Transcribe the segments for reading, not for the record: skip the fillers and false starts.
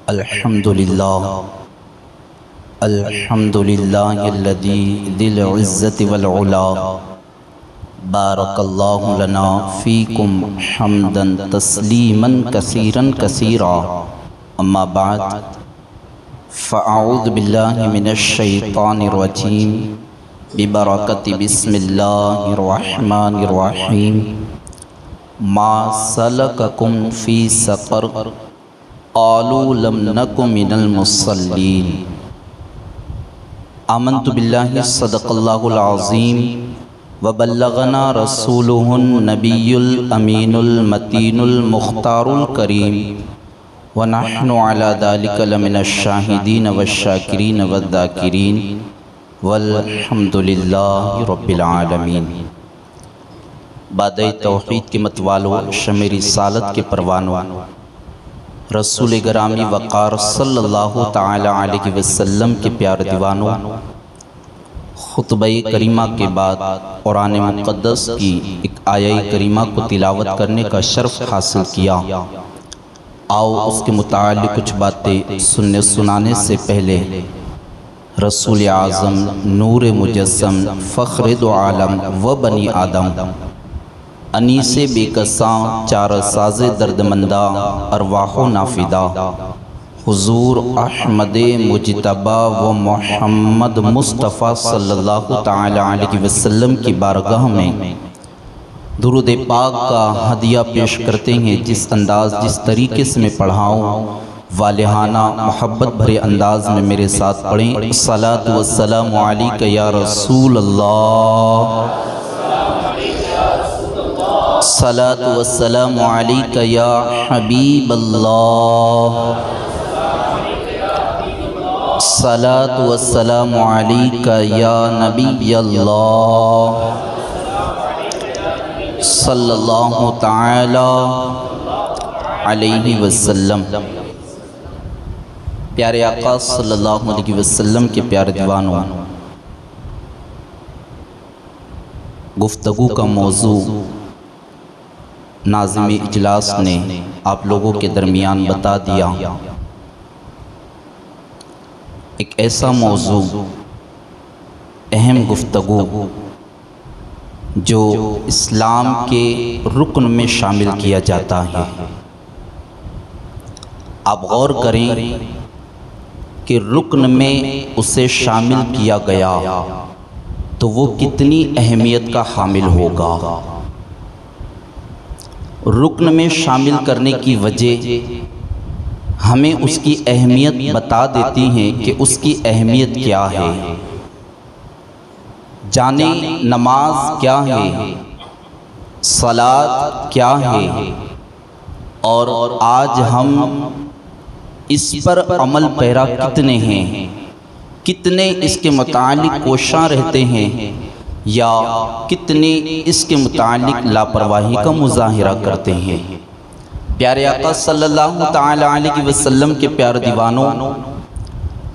الحمدللہ الحمدللہ الذی ذی العزة والعلا بارک اللہ لنا فیکم حمدا تسلیما کثیرا کثیرا اما بعد فاعوذ باللہ من الشیطان الرجیم ببرکت بسم اللہ الرحمن الرحیم ما سلککم فی سقر قالوا لم نک من المصلین آمنت باللہ صدق اللہ العظیم وبلغنا رسولہ النبی الامین المتین المختار الکریم ونحن علی ذلک لمن الشاہدین والشاکرین والذاکرین والحمد للہ رب العالمین۔ بادئ توحید کے متوالو، شمع رسالت کے پروانوں، رسول گرامی وقار صلی اللہ تعالی علیہ وسلم کے پیار دیوانوں، خطبہ کریمہ کے بعد قرآن مقدس کی ایک آیہ کریمہ کو تلاوت کرنے کا شرف حاصل کیا۔ آؤ اس کے متعلق کچھ باتیں سننے سنانے سے پہلے رسول اعظم، نور مجسم، فخر دو عالم و بنی آدم، انیس بے کساں چار ساز درد مندہ ارواح و نافدہ، حضور احمد مجتبی و محمد مصطفیٰ صلی اللہ تعالی علیہ وسلم کی بارگاہ میں درود پاک کا ہدیہ پیش کرتے ہیں۔ جس انداز جس طریقے سے میں پڑھاؤں، والہانہ محبت بھرے انداز میں میرے ساتھ پڑھیں۔ الصلاۃ والسلام علیک یا رسول اللہ، الصلاۃ والسلام علیک یا حبیب اللہ، الصلاۃ والسلام علیک یا نبی اللہ، صلی اللہ تعالی علیہ وسلم۔ پیارے آقا صلی اللہ علیہ وسلم کے پیارے دیوانوں، گفتگو کا موضوع ناظم اجلاس نے آپ لوگوں کے درمیان بتا دیا۔ ایک ایسا موضوع، اہم گفتگو جو اسلام کے رکن میں شامل کیا جاتا ہے۔ آپ غور کریں کہ رکن میں اسے شامل کیا گیا تو وہ کتنی اہمیت کا حامل ہوگا۔ رکن میں شامل کرنے کی وجہ ہمیں اس کی اہمیت بتا دیتی ہیں کہ اس کی اہمیت کیا ہے۔ جانیں نماز کیا ہے، صلاۃ کیا ہے، اور آج ہم اس پر عمل پیرا کتنے ہیں، کتنے اس کے متعلق کوشاں رہتے ہیں، یا کتنے اس کے متعلق لاپرواہی کا مظاہرہ کرتے ہیں۔ پیارے آقا صلی اللہ تعالی علیہ وسلم کے پیار دیوانوں،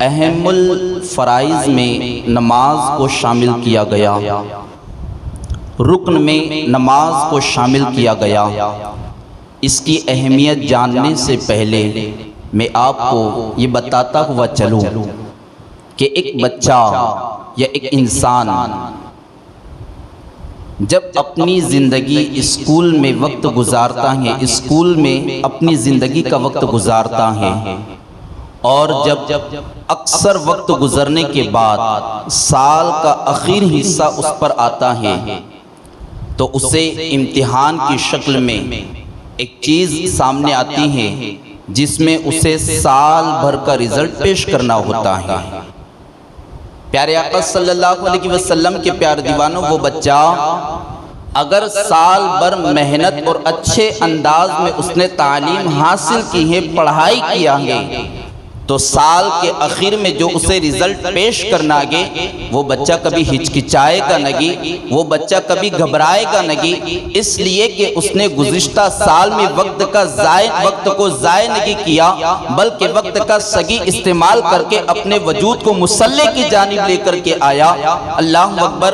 اہم الفرائض میں نماز کو شامل کیا گیا، رکن میں نماز کو شامل کیا گیا۔ اس کی اہمیت جاننے سے پہلے میں آپ کو یہ بتاتا ہوا چلوں کہ ایک بچہ یا ایک انسان جب اپنی زندگی اسکول میں وقت گزارتا ہے، اسکول میں اپنی زندگی کا وقت گزارتا ہے، اور جب اکثر وقت گزرنے کے بعد سال کا آخری حصہ اس پر آتا ہے تو اسے امتحان کی شکل میں ایک چیز سامنے آتی ہے جس میں اسے سال بھر کا رزلٹ پیش کرنا ہوتا ہے۔ پیارے آقا صلی اللہ علیہ وسلم کے پیار دیوانوں، وہ بچہ اگر سال بھر محنت اور اچھے انداز میں اس نے تعلیم حاصل کی ہے، پڑھائی کیا ہے، تو سال کے آخر میں جو اسے رزلٹ پیش کرنا گے وہ بچہ کبھی ہچکچائے گا نہیں، وہ بچہ کبھی گھبرائے گا نہیں، اس لیے کہ اس نے گزشتہ سال میں وقت کو ضائع نہیں کیا، بلکہ وقت کا صحیح استعمال کر کے اپنے وجود کو مسلح کی جانب لے کر کے آیا۔ اللہ اکبر۔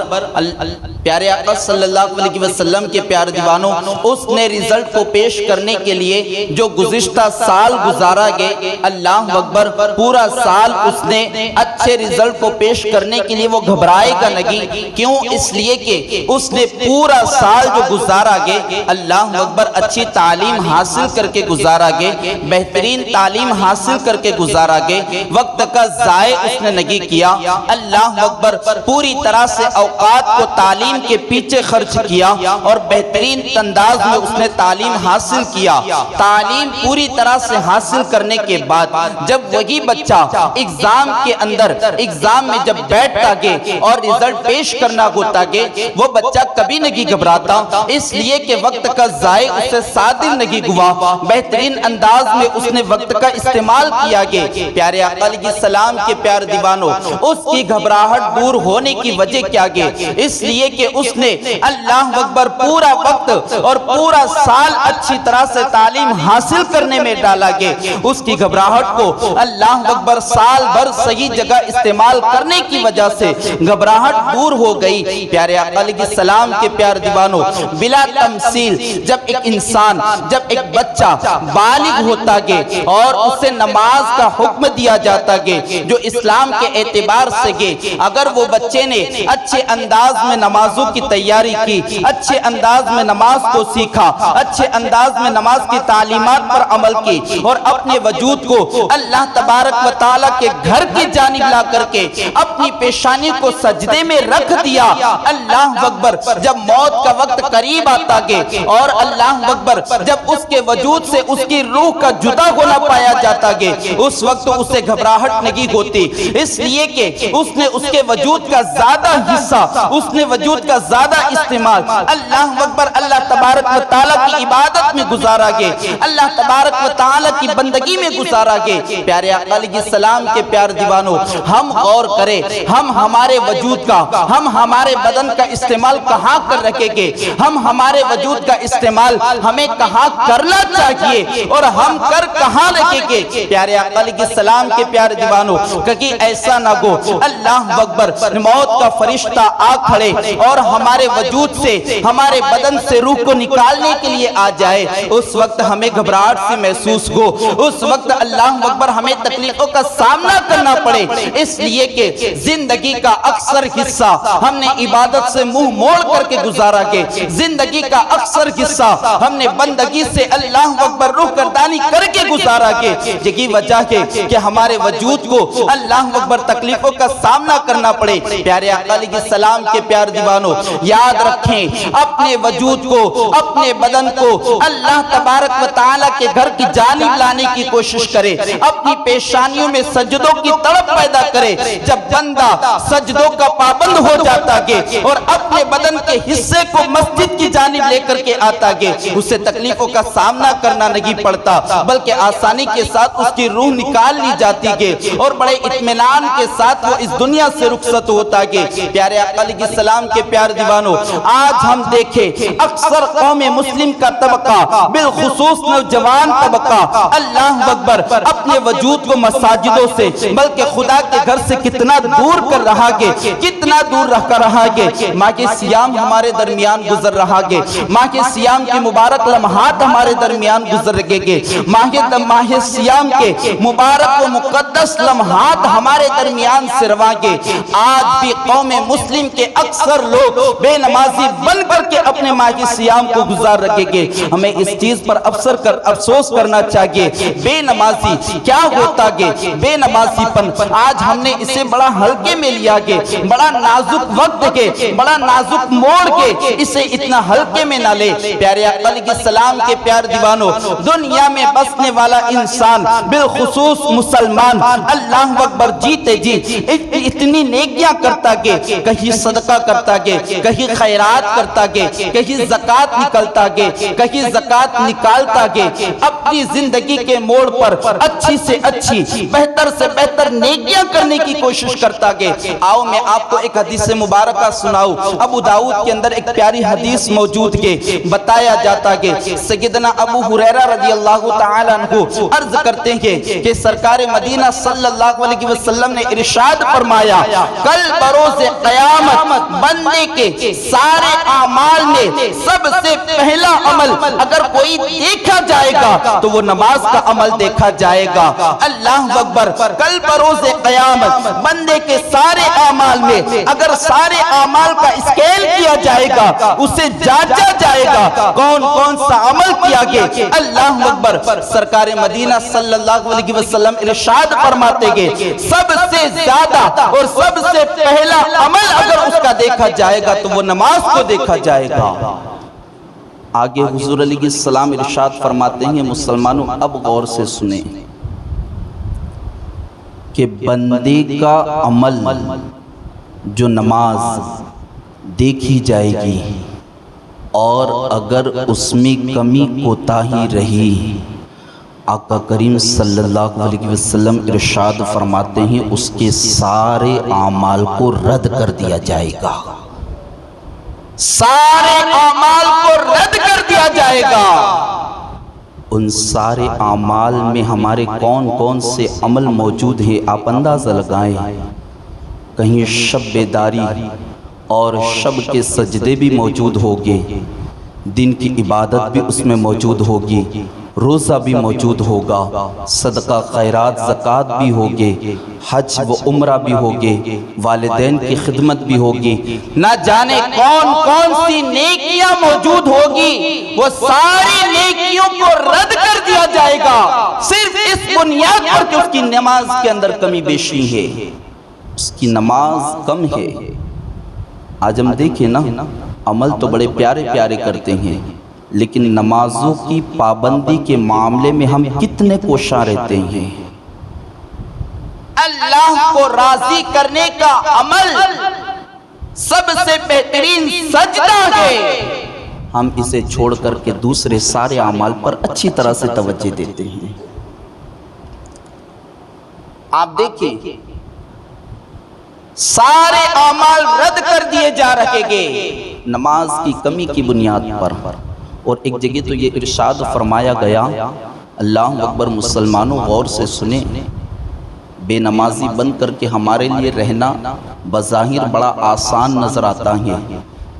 پیارے آقا صلی اللہ علیہ وسلم کے پیارے دیوانوں، اس نے رزلٹ کو پیش کرنے کے لیے جو گزشتہ سال گزارا گئے، اللہ اکبر، پورا سال اس نے اچھے رزلٹ کو پیش کرنے کے لیے وہ گھبرائے گا نہیں۔ کیوں؟ اس لیے کہ اس نے پورا سال جو گزارا گئے، اللہ اکبر، اچھی تعلیم حاصل کر کے گزارا گئے، بہترین تعلیم حاصل کر کے گزارا گئے، وقت کا ضائع اس نے نہیں کیا، اللہ اکبر، پوری طرح سے اوقات کو تعلیم کے پیچھے خرچ کیا اور بہترین انداز میں اس نے تعلیم حاصل کیا۔ تعلیم پوری طرح سے حاصل کرنے کے بعد جب وہی بچہ ایگزام کے اندر، ایگزام میں جب بیٹھتا گے اور رزلٹ پیش کرنا ہوتا گے، وہ بچہ کبھی نہیں گھبراتا، اس لیے کہ وقت کا ضائع اس سے صادر نہیں ہوا، بہترین انداز میں اس نے وقت کا استعمال کیا گیا۔ پیارے آقا علیہ السلام کے پیار دیوانوں، اس کی گھبراہٹ دور ہونے کی وجہ کیا گئے؟ اس لیے کہ اس نے اللہ اکبر پورا وقت اور پورا سال اچھی طرح سے تعلیم حاصل کرنے میں ڈالا گیا۔ اس کی گھبراہٹ کو اللہ اکبر سال بھر صحیح جگہ استعمال کرنے کی وجہ سے گھبراہٹ دور ہو گئی۔ پیارے آقا علیہ السلام کے پیار دیوانوں، بلا تمثیل جب ایک انسان، جب ایک بچہ بالغ ہوتا گے اور اسے نماز کا حکم دیا جاتا گے جو اسلام کے اعتبار سے گے، اگر وہ بچے نے اچھے انداز میں نمازوں کی تیاری کی، اچھے انداز میں نماز کو سیکھا، اچھے انداز میں نماز کی تعلیمات پر عمل کی اور اپنے وجود کو اللہ تبارک و تعالیٰ کے گھر کی جانب لا کر کے اپنی پیشانی کو سجدے میں رکھ دیا، اللہ اکبر، جب موت کا وقت قریب آتا گے اور اللہ اکبر جب اس کے وجود سے اس کی روح کا جدا ہونا پایا جاتا گے، اس وقت اسے گھبراہٹ نہیں ہوتی، اس لیے کہ اس نے اس کے وجود کا زیادہ حصہ، اس نے وجود کا زیادہ استعمال اللہ اکبر اللہ تبارک و تعالیٰ کی عبادت میں گزارا گے، اللہ تبارک و تعالیٰ کی بندگی میں گزارا گے۔ پیارے آقا علیہ السلام کے پیار دیوانوں، ہم غور کریں، ہم ہمارے وجود کا، ہم ہمارے بدن کا استعمال کہاں کر رکھیں گے؟ ہم ہمارے وجود کا استعمال ہمیں کہاں کرنا چاہیے اور ہم کر کہاں رکھیں گے؟ پیارے آقا علیہ السلام کے پیار دیوانوں، کہیں ایسا نہ ہو اللہ اکبر موت کا فرشتہ آ کھڑے اور ہمارے وجود سے، ہمارے بدن سے روح کو نکالنے کے لیے آ جائے، اس وقت ہمیں گھبراہٹ سے محسوس ہو، اس وقت اللہ اکبر ہمیں تکلیفوں کا سامنا کرنا پڑے، اس لیے کہ زندگی کا اکثر حصہ ہم نے عبادت سے منہ موڑ کر کے گزارا گے، زندگی کا اکثر حصہ ہم نے بندگی سے اللہ اکبر روح گردانی کر کے گزارا گے۔ یہی وجہ ہے کہ ہمارے وجود کو اللہ اکبر تکلیفوں کا سامنا کرنا پڑے۔ پیارے آقا علیہ السلام کے پیار دیوانوں، یاد رکھیں، اپنے وجود کو، اپنے بدن کو اللہ تبارک و تعالیٰ کے گھر کی جانب لانے کی کوشش کرے، اپنی پیشانیوں میں سجدوں کی تڑپ پیدا کرے۔ جب بندہ سجدوں کا پابند ہو جاتا گے اور اپنے بدن کے حصے کو مسجد کی جانب لے کر کے آتا گے، اسے تکلیفوں کا سامنا کرنا نہیں پڑتا، بلکہ آسانی کے ساتھ اس کی روح نکال لی جاتی گے اور بڑے اطمینان کے ساتھ وہ اس دنیا سے رخصت ہوتا گے۔ پیارے آقا علیہ السلام کے پیار دیوانوں، آج ہم دیکھیں اکثر قوم مسلم کا طبقہ، بالخصوص نوجوان طبقہ، اللہ اکبر اپنے وجود کو مساجدوں سے بلکہ خدا کے گھر سے کتنا دور کر رہا گے، کتنا دور رہ کر رہا گے۔ ماہ کے سیام ہمارے درمیان گزر رہا گے، ماہ کے سیام کے مبارک لمحات ہمارے درمیان گزر رہے گے، ماہ سیام کے مبارک و مقدس لمحات ہمارے درمیان سے رواں گے۔ آج بھی قوم مسلم کے اکثر لوگ بے نمازی بن کر کے اپنے ماہ سیام کو گزار رکھیں گے۔ ہمیں اس چیز پر افسوس کرنا چاہیے، بے نمازی کیا ہوتا گے؟ بے نمازی پن آج ہم نے اسے بڑا ہلکے میں لیا گے، بڑا نازک وقت کے، بڑا نازک موڑ کے اسے اتنا ہلکے میں نہ لے۔ پیارے آقا علیہ السلام کے پیار دیوانوں، دنیا میں بسنے والا انسان بالخصوص مسلمان اللہ اکبر جیتے جی اتنی نیکیاں کرتا گے، کہیں صدقہ کرتا گے، کہیں خیرات کرتا گے، کہیں زکوٰۃ نکلتا گے، کہیں زکوٰۃ نکالتا گے، اپنی زندگی کے موڑ پر اچھی سے اچھی، بہتر سے بہتر نیکیاں کرنے کی کوشش کرتا گے۔ آؤ میں آپ کو ایک حدیث مبارکہ سناؤں۔ ابو داؤد کے اندر ایک پیاری حدیث موجود ہے، بتایا جاتا ہے سیدنا ابو ہریرہ رضی اللہ تعالیٰ عنہ عرض کرتے ہیں کہ سرکار مدینہ صلی اللہ علیہ وسلم نے ارشاد فرمایا، کل بروز قیامت بندہ بندے کے سارے اعمال میں سب سے پہلا عمل اگر کوئی دیکھا جائے گا تو وہ نماز کا عمل دیکھا جائے گا۔ اللہ اکبر، کل بروز قیامت بندے کے سارے اعمال میں اگر سارے اعمال کا اسکیل کیا جائے گا، اسے جانچا جائے گا کون کون سا عمل کیا گیا۔ اللہ اکبر، سرکار مدینہ صلی اللہ علیہ وسلم ارشاد فرماتے گئے سب سے زیادہ اور سب سے پہلا عمل اگر اس کا دیکھا جائے گا تو وہ نماز کو دیکھا جائے گا۔ آگے حضور علیہ السلام ارشاد فرماتے ہیں مسلمانوں اب غور سے سنیں کہ بندے کا عمل جو نماز دیکھی جائے گی اور اگر اس میں کمی کوتاہی رہی، آقا کریم صلی اللہ علیہ وسلم ارشاد فرماتے ہیں اس کے سارے اعمال کو رد کر دیا جائے گا، سارے اعمال کو رد کر دیا جائے گا۔ ان سارے اعمال میں ہمارے کون کون سے عمل موجود ہیں آپ اندازہ لگائیں۔ کہیں شب بیداری اور شب کے سجدے بھی موجود ہوگے، دن کی عبادت بھی اس میں موجود ہوگی، روزہ بھی موجود ہوگا، صدقہ خیرات زکوٰۃ بھی ہوگے، حج و عمرہ بھی ہوگے، والدین کی خدمت بھی ہوگی، نہ جانے کون کون سی نیکیاں موجود ہوگی، وہ ساری نیکیوں کو رد کر دیا جائے گا صرف اس بنیاد پر کہ اس کی نماز کے اندر کمی بیشی ہے، اس کی نماز کم ہے۔ آج ہم دیکھیں نا، عمل تو بڑے پیارے پیارے کرتے ہیں لیکن نمازوں کی پابندی کے معاملے میں ہم کتنے کوشاں رہتے ہیں۔ اللہ کو راضی کرنے کا عمل سب سے بہترین سجدہ ہے، ہم اسے چھوڑ کر کے دوسرے سارے اعمال پر اچھی طرح سے توجہ دیتے ہیں۔ آپ دیکھیں سارے اعمال رد کر دیے جا رہے گے نماز کی کمی کی بنیاد پر، اور ایک جگہ تو یہ ارشاد فرمایا گیا، اللہ اکبر مسلمانوں غور سے سنیں، بے نمازی بن کر کے ہمارے لیے رہنا بظاہر بڑا آسان نظر آتا ہے،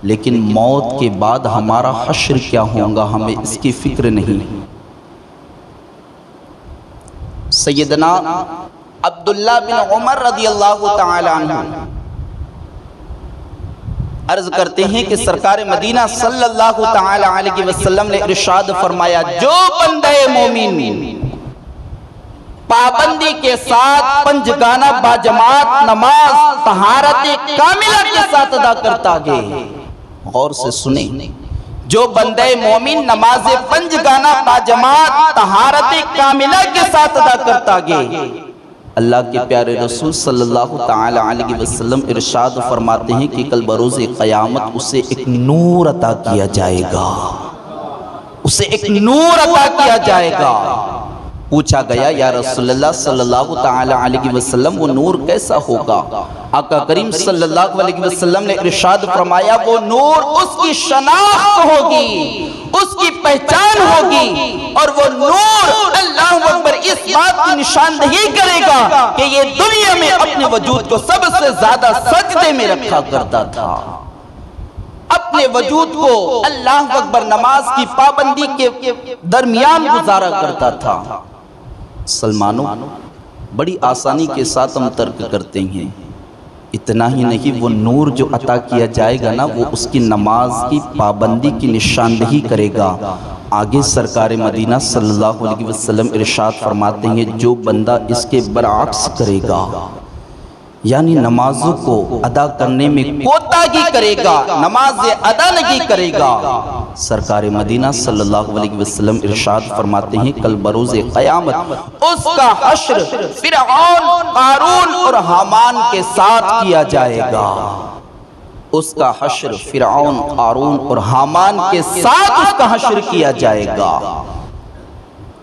لیکن موت کے بعد ہمارا حشر کیا ہوگا ہمیں اس کی فکر نہیں۔ سیدنا عبداللہ بن عمر رضی اللہ تعالی عنہ عرض کرتے ہیں کہ سرکار مدینہ صلی اللہ تعالی علیہ وسلم نے ارشاد فرمایا جو بندہ مومن پابندی کے ساتھ پنجگانہ باجماعت نماز طہارت کاملہ کے ساتھ ادا کرتا گئے، غور سے سنیں، جو بندہ مومن نماز پنجگانہ باجماعت طہارت کاملہ کے ساتھ ادا کرتا گئے، اللہ کے پیارے رسول صلی اللہ تعالی علیہ وسلم ارشاد فرماتے ہیں کہ کل بروز قیامت اسے ایک نور عطا کیا جائے گا، اسے ایک نور عطا کیا جائے گا۔ پوچھا گیا یا رسول اللہ صلی اللہ تعالی علیہ وسلم وہ نور کیسا ہوگا؟ آقا کریم صلی اللہ علیہ وسلم نے ارشاد فرمایا وہ نور اس کی شناخت ہوگی، اس کی پہچان ہوگی، اور وہ نور اللہ اکبر اس بات کی نشاندہی کرے گا کہ یہ دنیا میں اپنے وجود کو سب سے زیادہ سجدے میں رکھا کرتا تھا، اپنے وجود کو اللہ اکبر نماز کی پابندی کے درمیان گزارا کرتا تھا۔ مسلمانوں بڑی آسانی کے ساتھ ہم ترک کرتے ہیں، اتنا ہی نہیں وہ نور جو عطا کیا جائے گا نا وہ اس کی نماز کی پابندی کی نشاندہی کرے گا۔ آگے سرکار مدینہ صلی اللہ علیہ وسلم ارشاد فرماتے ہیں جو بندہ اس کے برعکس کرے گا، یعنی نمازوں کو ادا کرنے میں کوتاہی کرے گا، نماز ادا نہیں کرے گا، سرکار مدینہ صلی اللہ علیہ وسلم ارشاد فرماتے ہیں کل بروز قیامت اس کا حشر فرعون، قارون اور حامان کے ساتھ کیا جائے گا، اس کا حشر فرعون، قارون اور حامان کے ساتھ اس کا حشر کیا جائے گا۔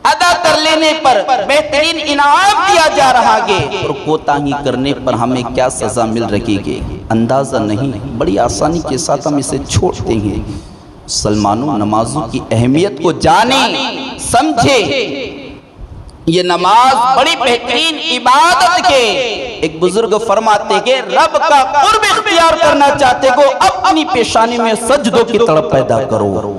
ادا کر لینے پر بہترین انعام دیا جا رہا ہے اور کوتاہی کرنے پر ہمیں کیا سزا مل رہی ہے اندازہ نہیں، بڑی آسانی کے ساتھ ہم اسے چھوڑتے ہیں۔ مسلمانوں نمازوں کی اہمیت کو جانیں، سمجھیں، یہ نماز بڑی بہترین عبادت کے ایک بزرگ فرماتے کہ رب کا قرب اختیار کرنا چاہتے ہو اپنی پیشانی میں سجدوں کی تڑپ پیدا کرو،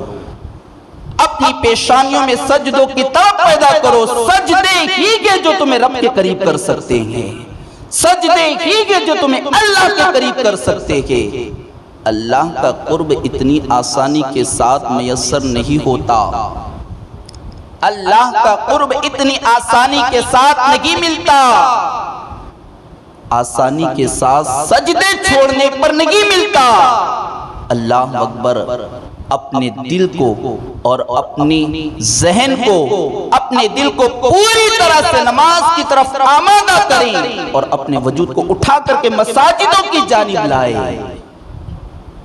اپنی پیشانیوں میں سجدوں کی تڑپ پیدا کرو۔ سجدے ہی کے جو تمہیں رب کے قریب کر سکتے ہیں، سجدے ہی کے جو تمہیں اللہ کے قریب کر سکتے ہیں۔ اللہ کا قرب اتنی آسانی کے ساتھ میسر نہیں ہوتا، اللہ کا قرب اتنی آسانی کے ساتھ نہیں ملتا، آسانی کے ساتھ سجدے چھوڑنے پر نہیں ملتا۔ اللہ اکبر اپنے دل کو اور اپنی ذہن کو، اپنے دل کو پوری طرح سے نماز کی طرف آمادہ کریں اور اپنے وجود کو اٹھا کر کے مساجدوں کی جانب لائے۔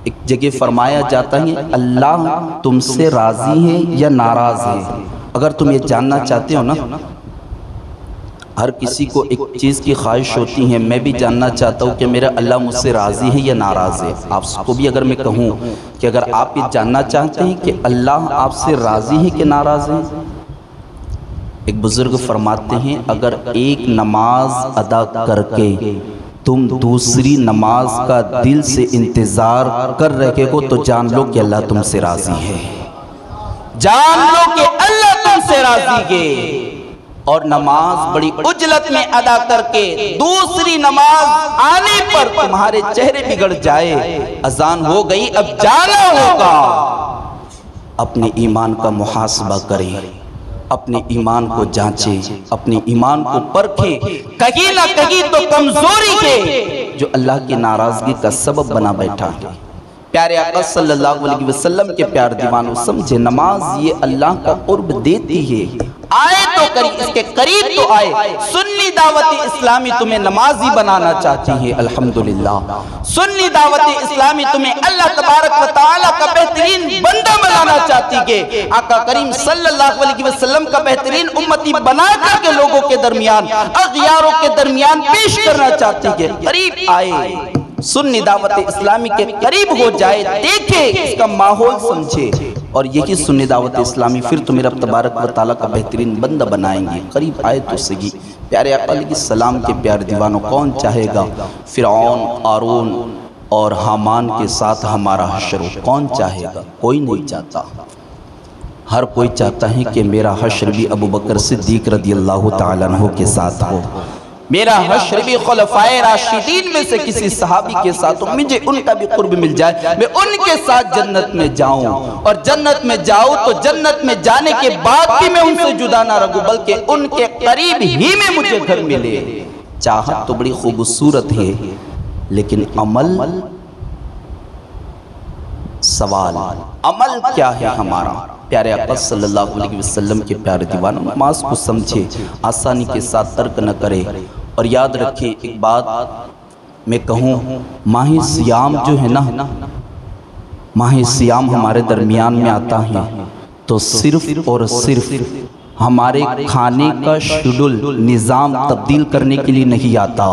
ایک جگہ فرمایا جاتا ہے اللہ تم سے راضی ہے یا ناراض ہے۔ اگر تم یہ جاننا چاہتے ہو نا، ہر کسی کو ایک چیز کی خواہش ہوتی ہے، میں بھی جاننا چاہتا ہوں کہ میرا اللہ مجھ سے راضی ہے یا ناراض ہے۔ آپ کو بھی اگر میں کہوں کہ اگر آپ یہ جاننا چاہتے ہیں کہ اللہ آپ سے راضی ہے کہ ناراض ہے، ایک بزرگ فرماتے ہیں اگر ایک نماز ادا کر کے تم دوسری نماز کا دل سے انتظار کر رہے ہو تو جان لو کہ اللہ تم سے راضی ہے، جان لو کہ اللہ تم سے راضی ہے۔ اور نماز بڑی عجلت میں ادا کر کے دوسری نماز آنے پر تمہارے چہرے بگڑ جائے، اذان ہو گئی اب جانا ہوگا، اپنے ایمان کا محاسبہ کریں، اپنے ایمان کو جانچیں، اپنے ایمان کو پرکھیں، کہیں نہ کہیں تو کمزوری ہے جو اللہ کی ناراضگی کا سبب بنا بیٹھا ہے۔ پیارے آقا صلی اللہ علیہ وسلم کے پیار دیوانوں سمجھے، نماز یہ اللہ کا قرب دیتی ہے۔ آئے تو قریب، اس کے قریب تو آئے۔ سنی دعوت اسلامی تمہیں نمازی بنانا چاہتی ہے، الحمدللہ۔ سنی دعوت اسلامی تمہیں اللہ تبارک و تعالیٰ کا بہترین بندہ بنانا چاہتی ہے، آقا کریم صلی اللہ علیہ وسلم کا بہترین امتی بنا کر کے لوگوں کے درمیان، اغیاروں کے درمیان پیش کرنا چاہتی ہے۔ قریب آئے، سنی دعوت اسلامی کے قریب ہو جائے، دیکھے، اس کا ماحول سمجھے، اور یہی سنی دعوت اسلامی پھر تمہیں رب تبارک و تعالیٰ کا بہترین بندہ بنائیں گے۔ قریب آئے تو صحیح۔ پیارے آقا علیہ السلام کے پیار دیوانوں کون چاہے گا فرعون، قارون اور حامان کے ساتھ ہمارا حشر ہو؟ کون چاہے گا؟ کوئی نہیں چاہتا۔ ہر کوئی چاہتا ہے کہ میرا حشر بھی ابو بکر صدیق رضی اللہ تعالیٰ عنہ کے ساتھ ہو، میرا حشر بھی خلفائے راشدین میں سے کسی صحابی کے ساتھ ہو، مجھے ان کا بھی قرب مل جائے، میں ان کے ساتھ جنت میں جاؤں، اور جنت میں جاؤں تو جنت میں جانے کے بعد بھی میں ان سے جدا نہ رہوں بلکہ ان کے قریب ہی میں مجھے گھر ملے۔ چاہت تو بڑی خوبصورت ہے لیکن عمل سوال، عمل کیا ہے ہمارا؟ پیارے آقا صلی اللہ علیہ وسلم کے پیارے دیوانوں نماز کو سمجھے، آسانی کے ساتھ ترک نہ کرے، اور یاد رکھے ایک بات میں کہوں، ماہ سیام جو ہے نا، ماہ سیام ہمارے درمیان میں آتا ہے تو صرف اور صرف ہمارے کھانے کا شیڈول نظام تبدیل کرنے کے لیے نہیں آتا۔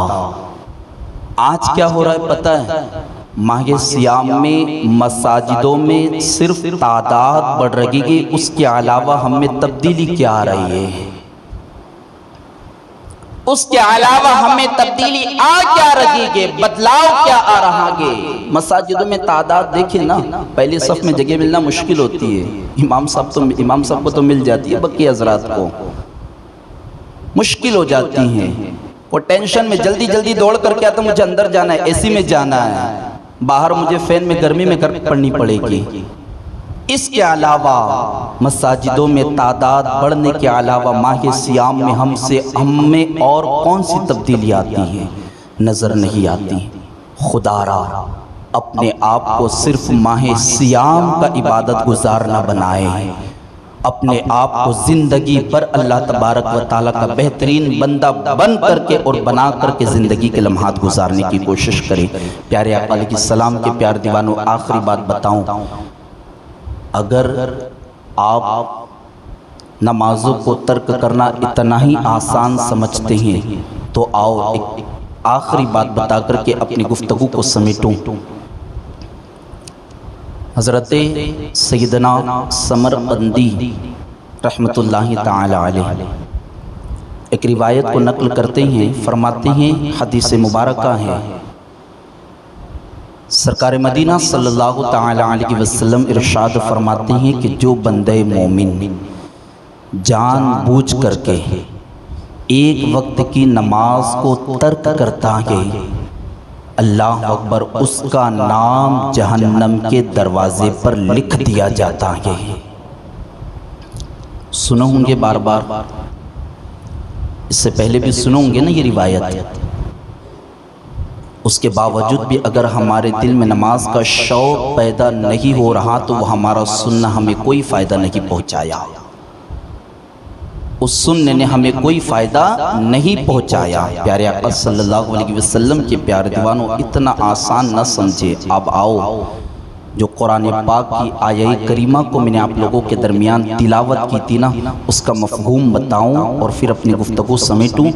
آج کیا ہو رہا ہے پتہ ہے؟ ماہ سیام میں مساجدوں میں صرف تعداد بڑھ رہی ہے، اس کے علاوہ ہم میں تبدیلی کیا آ رہی ہے؟ اس کے علاوہ ہمیں تبدیلی آ کیا رہی ہے؟ بدلاؤ کیا آ رہا ہے؟ مساجدوں میں تعداد دیکھیں نا، پہلے صف میں جگہ ملنا مشکل ہوتی ہے، امام صاحب کو تو مل جاتی ہے، بقیہ حضرات کو مشکل ہو جاتی ہیں۔ وہ ٹینشن میں جلدی جلدی دوڑ کر کے آتا، مجھے اندر جانا ہے، اے سی میں جانا ہے، باہر مجھے فین میں گرمی میں پڑنی پڑے گی۔ اس کے علاوہ مساجدوں میں تعداد بڑھنے کے علاوہ ماہ سیام میں ہم میں اور کون سی تبدیلی آتی ہیں؟ نظر نہیں آتی۔ خدا را اپنے آپ کو صرف ماہ سیام کا عبادت گزار نہ بنائے، اپنے آپ کو زندگی پر اللہ تبارک و تعالیٰ کا بہترین بندہ بن کر کے اور بنا کر کے زندگی کے لمحات گزارنے کی کوشش کریں۔ پیارے آقا علیہ السلام کے پیار دیوانوں آخری بات بتاؤں، اگر آپ نمازوں کو ترک کرنا اتنا ہی آسان سمجھتے ہیں تو آؤ ایک آخری بات بتا کر کے اپنی گفتگو کو سمیٹوں۔ حضرت سیدنا سمرقندی رحمت اللہ تعالی علیہ ایک روایت کو نقل کرتے ہیں، فرماتے ہیں، حدیث مبارکہ ہے، سرکار مدینہ صلی اللہ تعالی علیہ وسلم ارشاد فرماتے ہیں کہ جو بندہ مومن جان بوجھ کر کے ایک وقت کی نماز کو ترک کرتا ہے، اللہ اکبر، اس کا نام جہنم کے دروازے پر لکھ دیا جاتا ہے۔ سنو ہوں گے بار بار، اس سے پہلے بھی سنو ہوں گے نا یہ روایت، اس کے باوجود بھی اگر ہمارے دل میں نماز کا شوق پیدا نہیں ہو رہا تو وہ ہمارا سننا ہمیں کوئی فائدہ نہیں پہنچایا، اس سننے نے ہمیں کوئی فائدہ نہیں پہنچایا۔ پیارے آقا صلی اللہ علیہ وسلم کے پیارے دیوانوں، اتنا آسان نہ سمجھے۔ اب آؤ، جو قرآن پاک کی آیہ کریمہ کو میں نے آپ لوگوں کے درمیان تلاوت کی تھی نا، اس کا مفہوم بتاؤں اور پھر اپنی گفتگو سمیٹوں۔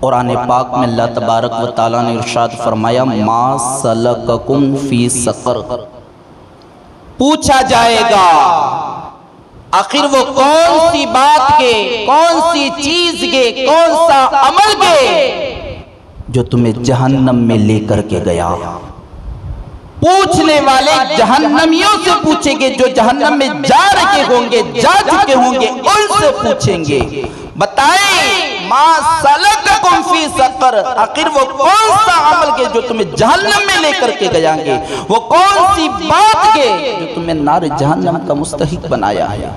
قرآن پاک میں اللہ تبارک و تعالیٰ نے ارشاد فرمایا، ما سلککم فی سقر، پوچھا جائے گا آخر وہ کون سی بات کے، کون سی چیز کے، کون سا عمل کے جو تمہیں جہنم میں لے کر کے گیا۔ پوچھنے والے جہنمیوں سے پوچھیں گے، جو جہنم میں جا رہے ہوں گے، جا چکے ہوں گے، ان سے پوچھیں گے، بتائیں ما سلککم فی سقر، آخر وہ کون سا عمل کے جو تمہیں جہنم میں لے کر کے گیا گے، وہ کون سی بات کے جو تمہیں نار جہنم کا مستحق بنایا ہے۔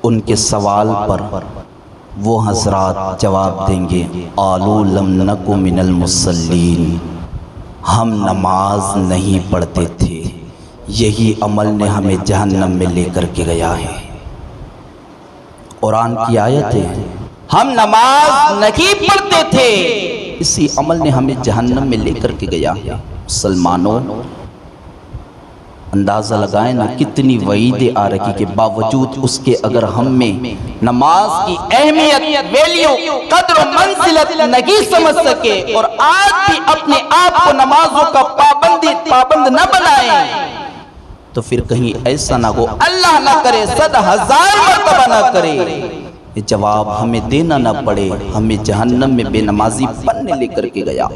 ان کے سوال پر وہ حضرات جواب دیں گے، قالوا لم نک من المصلین، ہم نماز نہیں پڑھتے تھے، یہی عمل نے ہمیں جہنم میں لے کر کے گیا ہے۔ قرآن کی آیت ہے، ہم نماز نہیں پڑھتے تھے، اسی عمل نے ہمیں جہنم میں لے کر کے گیا ہے۔ مسلمانوں، اندازہ لگائیں نا کتنی وعیدیں آ رہی کے باوجود اس کے اگر ہم میں نماز کی اہمیت، ویلیو، قدر و منزلت نہیں سمجھ سکے اور آج بھی اپنے آپ کو نمازوں کا پابند نہ بنائیں تو پھر کہیں ایسا نہ ہو، اللہ نہ کرے، 100,000 مرتبہ نہ کرے، یہ جواب ہمیں دینا نہ پڑے، ہمیں جہنم میں بے نمازی بننے لے کر کے گیا،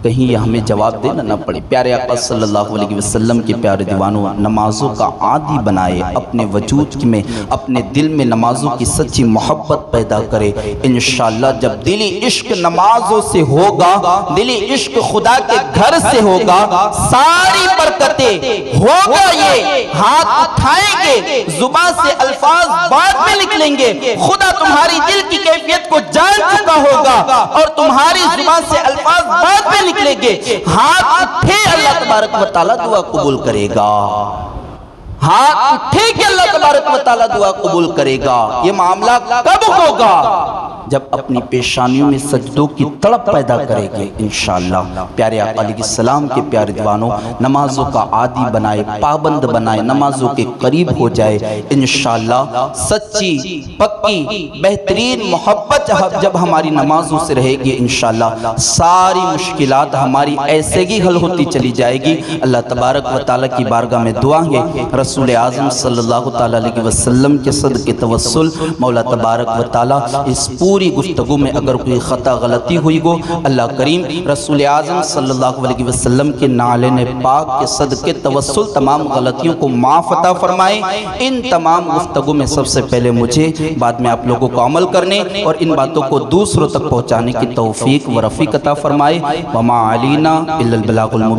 کہیں یہ ہمیں جواب دینا نہ پڑے۔ پیارے آقا صلی اللہ علیہ وسلم کے پیارے دیوانوں، نمازوں کا عادی بنائے، اپنے وجود میں، اپنے دل میں نمازوں کی سچی محبت پیدا کرے۔ انشاءاللہ جب دلی عشق نمازوں سے ہوگا، دلی عشق خدا کے گھر سے ہوگا، ساری برکتیں ہوگا، یہ ہاتھ اٹھائیں گے، زبان سے الفاظ بعد میں نکلیں گے، خدا تمہاری دل کی کیفیت کو جان چکا ہوگا اور تمہاری زبان سے الفاظ بعد میں نکلے گے، ہاتھ اٹھے اللہ تبارک و تعالیٰ دعا قبول کرے گا، ہاتھ اٹھے کہ اللہ تبارک و تعالیٰ دعا قبول کرے گا۔ یہ معاملہ کب ہوگا؟ جب اپنی پیشانیوں میں سجدوں کی تڑپ پیدا کرے گے انشاءاللہ۔ پیارے آقا علیہ السلام کے پیارے دیوانوں، نمازوں کا عادی بنائے، پابند بنائے، نمازوں کے قریب ہو جائے انشاءاللہ۔ سچی، پکی، بہترین محبت جب ہماری نمازوں سے رہے گی انشاءاللہ، ساری مشکلات ہماری ایسے ہی حل ہوتی چلی جائے گی۔ اللہ تبارک و تعالیٰ کی بارگاہ میں دعا ہے، رسول اعظم صلی اللہ تعالیٰ علیہ وسلم کے صدقے توسل مولا تبارک و تعالیٰ اس پوری گفتگو میں اگر کوئی خطا غلطی ہوئی گو، اللہ کریم رسول اعظم صلی اللہ علیہ وسلم کے نعلین پاک کے صدقے توسل تمام غلطیوں کو معاف عطا فرمائے۔ ان تمام گفتگو میں سب سے پہلے مجھے، بعد میں آپ لوگوں کو عمل کرنے اور ان باتوں کو دوسروں تک پہنچانے کی توفیق و رفیق عطا فرمائے۔ وما علینا الا البلاغ المبین۔